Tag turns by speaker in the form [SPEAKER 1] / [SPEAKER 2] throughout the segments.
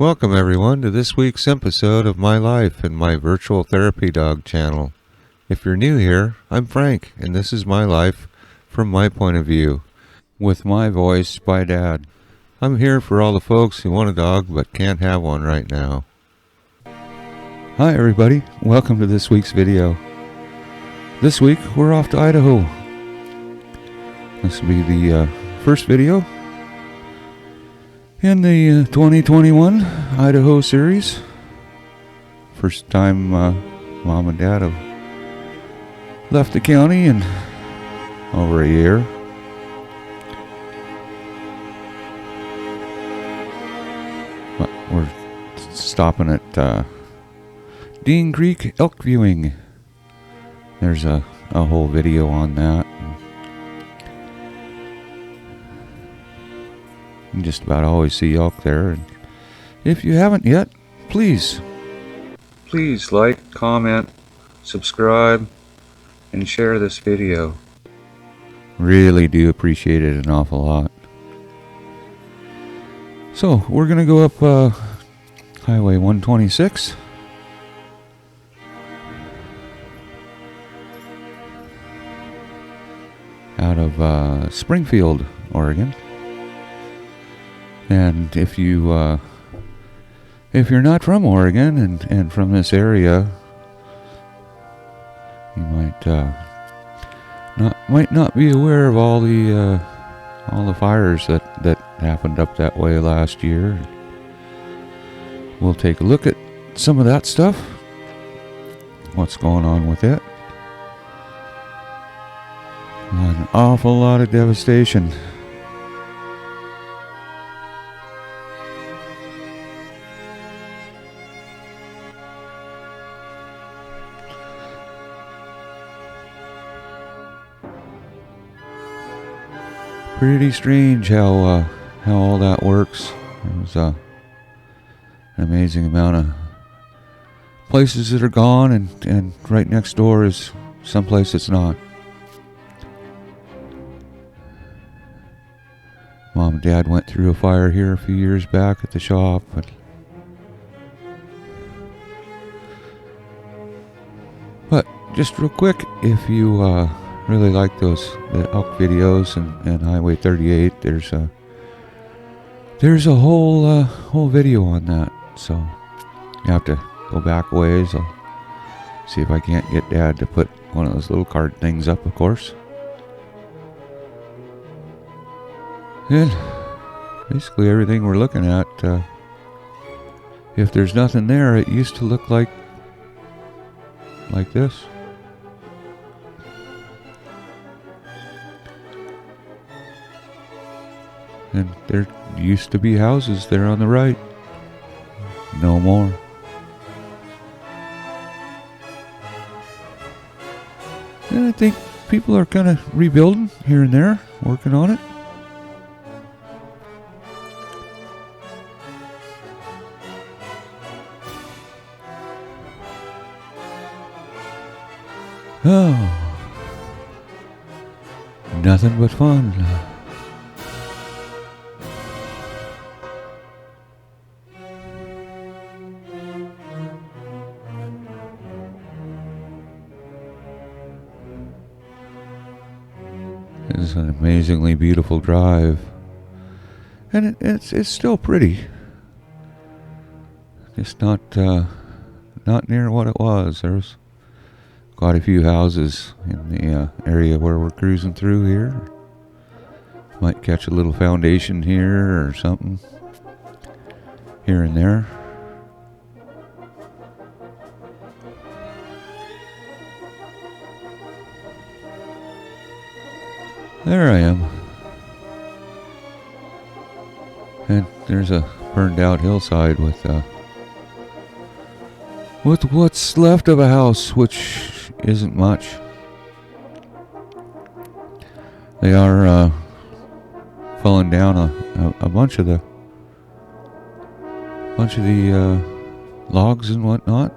[SPEAKER 1] Welcome everyone to this week's episode of My Life and my virtual therapy dog channel. If you're new here, I'm Frank, and this is my life from my point of view, with my voice by Dad. I'm here for all the folks who want a dog but can't have one right now. Hi everybody, welcome to this week's video. This week we're off to Idaho. This will be the first video in the 2021 Idaho series. First time Mom and Dad have left the county in over a year. But we're stopping at Dean Creek elk viewing. There's a whole video on that. You just about always see elk there. And if you haven't yet, please like, comment, subscribe, and share this video. Really do appreciate it an awful lot. So we're gonna go up Highway 126 out of Springfield, Oregon. And if you're not from Oregon and from this area, you might not be aware of all the fires that happened up that way last year. We'll take a look at some of that stuff. What's going on with it? An awful lot of devastation. Pretty strange how all that works. There's an amazing amount of places that are gone, and right next door is someplace that's not. Mom and Dad went through a fire here a few years back at the shop, but just real quick, if you really like the elk videos and Highway 38, there's a whole video on that, so you have to go back a ways. I'll see if I can't get Dad to put one of those little card things up, of course. And basically everything we're looking at, if there's nothing there, it used to look like this. And there used to be houses there on the right. No more. And I think people are kind of rebuilding here and there, working on it. Oh, nothing but fun. It's an amazingly beautiful drive, and it's still pretty. Just not near what it was. There's quite a few houses in the area where we're cruising through here. Might catch a little foundation here or something here and there. There I am. And there's a burned out hillside with what's left of a house, which isn't much. They are falling down a bunch of the logs and whatnot.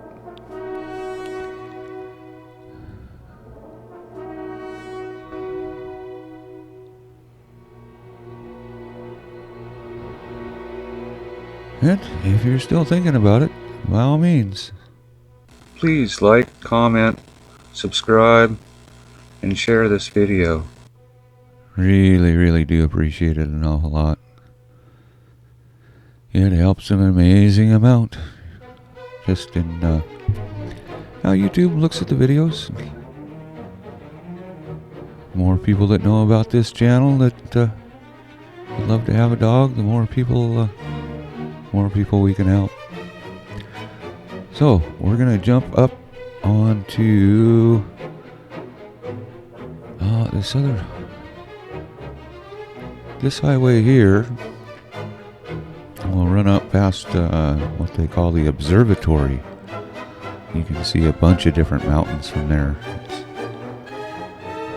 [SPEAKER 1] And if you're still thinking about it, by all means, please like, comment, subscribe, and share this video. Really do appreciate it an awful lot. It helps an amazing amount. Just in how YouTube looks at the videos. More people that know about this channel that would love to have a dog, the more people we can help. So we're gonna jump up onto this highway here. We'll run up past what they call the observatory. You can see a bunch of different mountains from there. It's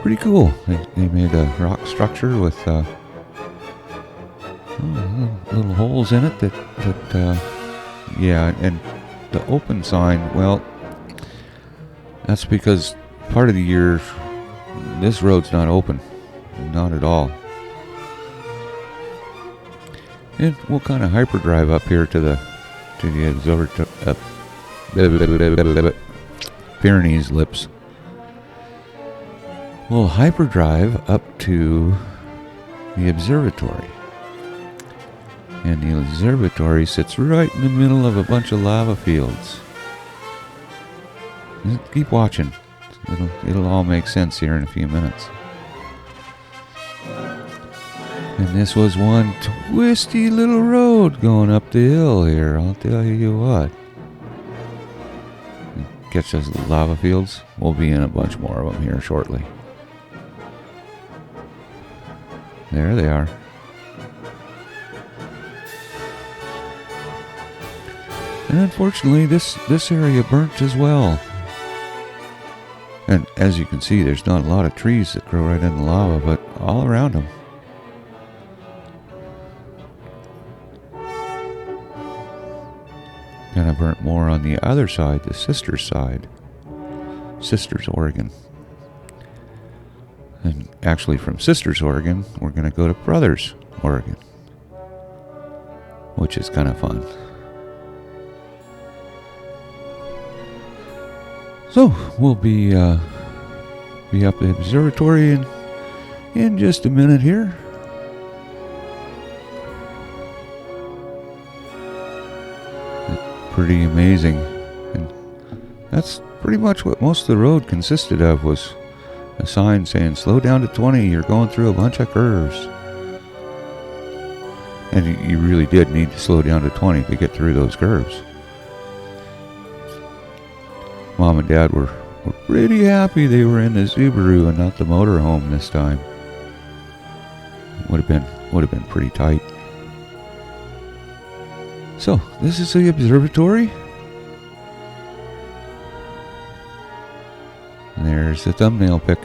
[SPEAKER 1] pretty cool. They made a rock structure with little holes in it that yeah, and the open sign, well, that's because part of the year this road's not open. Not at all. And we'll kind of hyperdrive up here to the observatory, Pyrenees lips. We'll hyperdrive up to the observatory. And the observatory sits right in the middle of a bunch of lava fields. Keep watching. It'll all make sense here in a few minutes. And this was one twisty little road going up the hill here, I'll tell you what. Catch those lava fields? We'll be in a bunch more of them here shortly. There they are. And unfortunately, this area burnt as well. And as you can see, there's not a lot of trees that grow right in the lava, but all around them. Kind of burnt more on the other side, the Sisters side. Sisters, Oregon. And actually from Sisters, Oregon, we're going to go to Brothers, Oregon. Which is kind of fun. So, we'll be up the observatory in just a minute here. Pretty amazing. And that's pretty much what most of the road consisted of, was a sign saying, slow down to 20, you're going through a bunch of curves. And you really did need to slow down to 20 to get through those curves. Mom and Dad were pretty happy they were in the Subaru and not the motorhome this time. Would have been pretty tight. So, this is the observatory. And there's the thumbnail pic.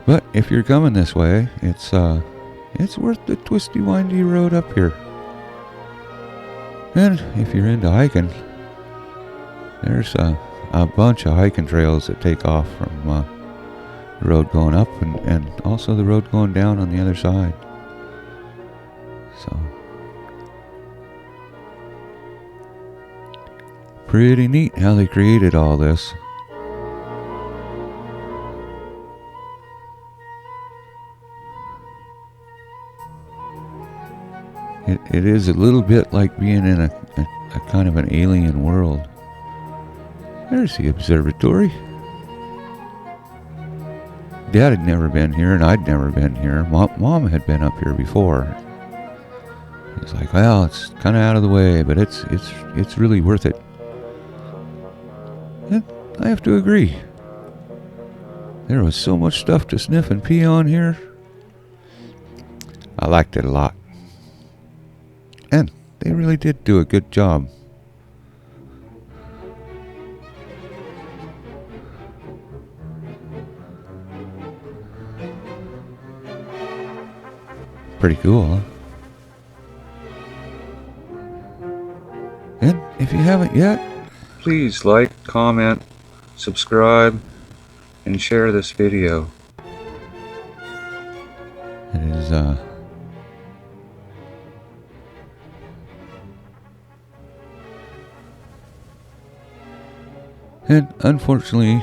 [SPEAKER 1] But if you're coming this way, it's worth the twisty, windy road up here. And if you're into hiking, there's a bunch of hiking trails that take off from the road going up and also the road going down on the other side. So, pretty neat how they created all this. It is a little bit like being in a kind of an alien world. There's the observatory. Dad had never been here, and I'd never been here. Mom had been up here before. It's like, well, it's kind of out of the way, but it's really worth it. And I have to agree. There was so much stuff to sniff and pee on here. I liked it a lot. And they really did do a good job. Pretty cool, huh? And if you haven't yet, please like, comment, subscribe, and share this video. It is and unfortunately,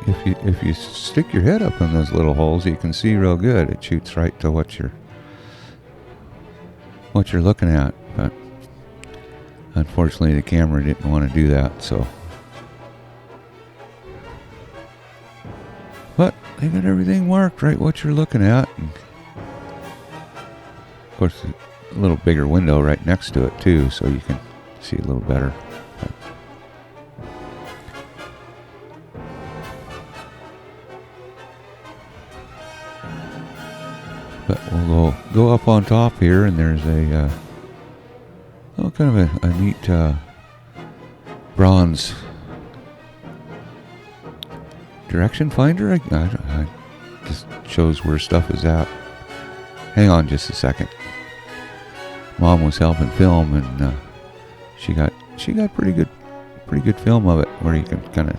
[SPEAKER 1] if you stick your head up in those little holes, you can see real good. It shoots right to what you're looking at. But unfortunately, the camera didn't want to do that. So, but they got everything marked right what you're looking at. And of course, a little bigger window right next to it too, so you can see a little better. But we'll go up on top here, and there's a kind of a neat bronze direction finder. I just shows where stuff is at. Hang on just a second. Mom was helping film, and she got pretty good film of it, where you can kind of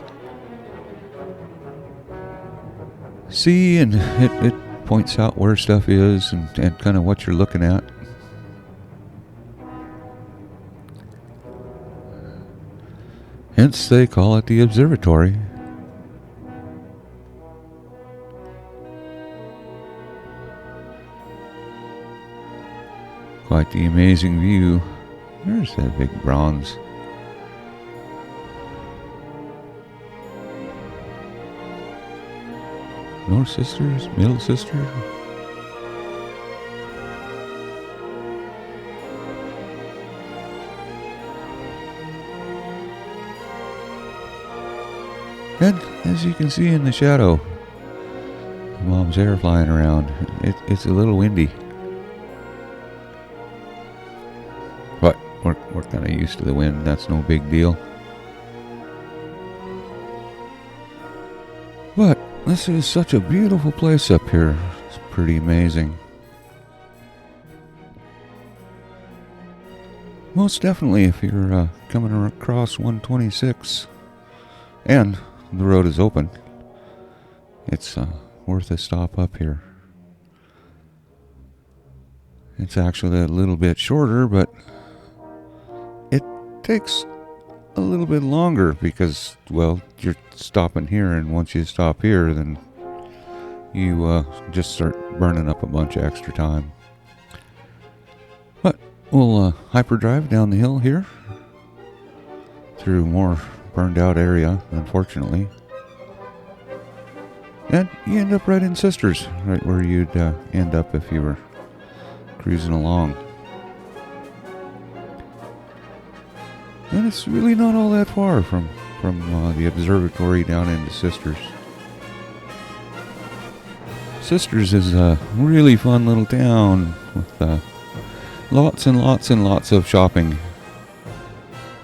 [SPEAKER 1] see, and it points out where stuff is and kind of what you're looking at. Hence they call it the observatory. Quite the amazing view. There's that big bronze. North Sisters, Middle Sister. And as you can see in the shadow, Mom's hair flying around. It's a little windy. But we're kind of used to the wind. That's no big deal. But this is such a beautiful place up here. It's pretty amazing. Most definitely, if you're coming across 126 and the road is open, it's worth a stop up here. It's actually a little bit shorter, but it takes a little bit longer because, well, you're stopping here, and once you stop here, then you just start burning up a bunch of extra time. But we'll hyperdrive down the hill here through more burned out area, unfortunately, and you end up right in Sisters, right where you'd end up if you were cruising along. And it's really not all that far from the observatory down into Sisters. Sisters is a really fun little town with lots and lots and lots of shopping.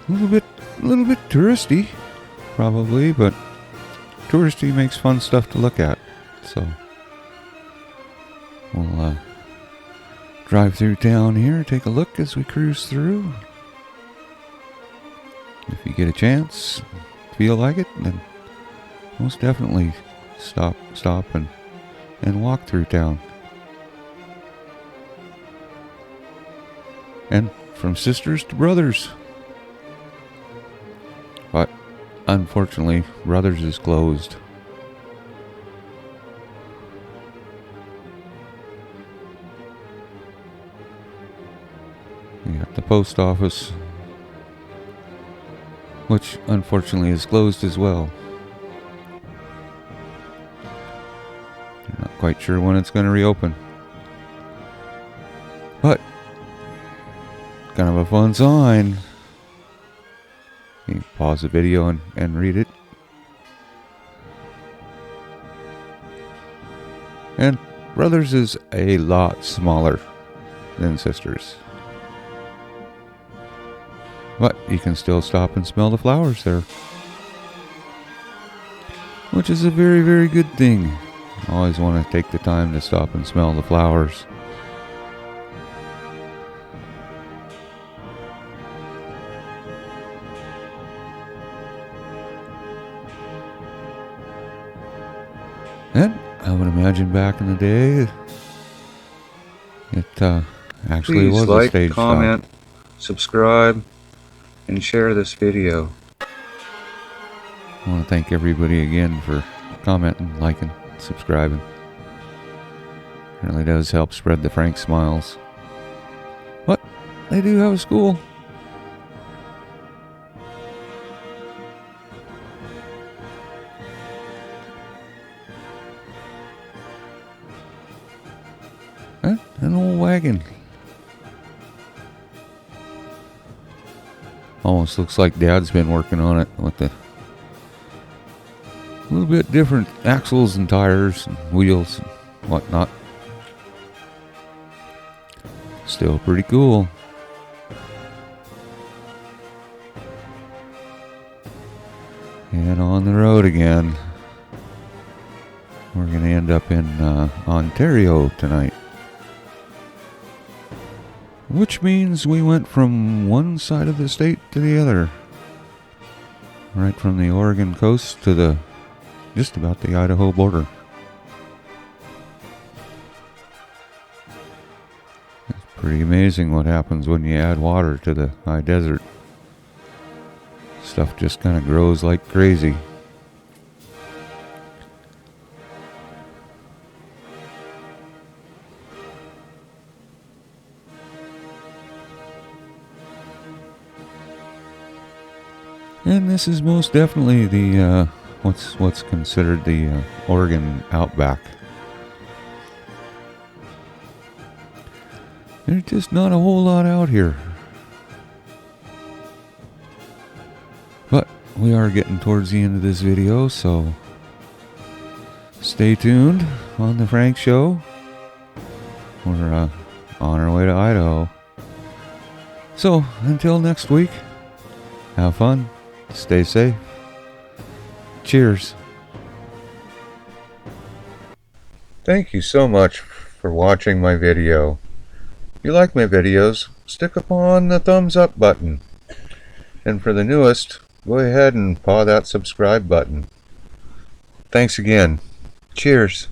[SPEAKER 1] A little bit touristy, probably, but touristy makes fun stuff to look at. So we'll drive through town here, take a look as we cruise through. If you get a chance, feel like it, then most definitely stop and walk through town. And from Sisters to Brothers. But unfortunately, Brothers is closed. You got the post office, which unfortunately is closed as well. I'm not quite sure when it's going to reopen. But kind of a fun sign. You can pause the video and read it. And Brothers is a lot smaller than Sisters. But you can still stop and smell the flowers there, which is a very, very good thing. I always want to take the time to stop and smell the flowers. And I would imagine back in the day, It actually
[SPEAKER 2] Please
[SPEAKER 1] was a
[SPEAKER 2] like,
[SPEAKER 1] stage stop.
[SPEAKER 2] comment, subscribe, and share this video.
[SPEAKER 1] I want to thank everybody again for commenting, liking, subscribing. It really does help spread the Frank smiles. What? They do have a school. Huh? An old wagon. Almost looks like Dad's been working on it with the a little bit different axles and tires and wheels and whatnot. Still pretty cool. And on the road again. We're going to end up in Ontario tonight. Which means we went from one side of the state to the other. Right from the Oregon coast to the just about the Idaho border. It's pretty amazing what happens when you add water to the high desert. Stuff just kind of grows like crazy. And this is most definitely the what's considered the Oregon outback. There's just not a whole lot out here. But we are getting towards the end of this video, so stay tuned on the Frank Show. We're on our way to Idaho. So until next week, have fun. Stay safe. Cheers. Thank you so much for watching my video. If you like my videos, stick upon the thumbs up button. And for the newest, go ahead and paw that subscribe button. Thanks again. Cheers.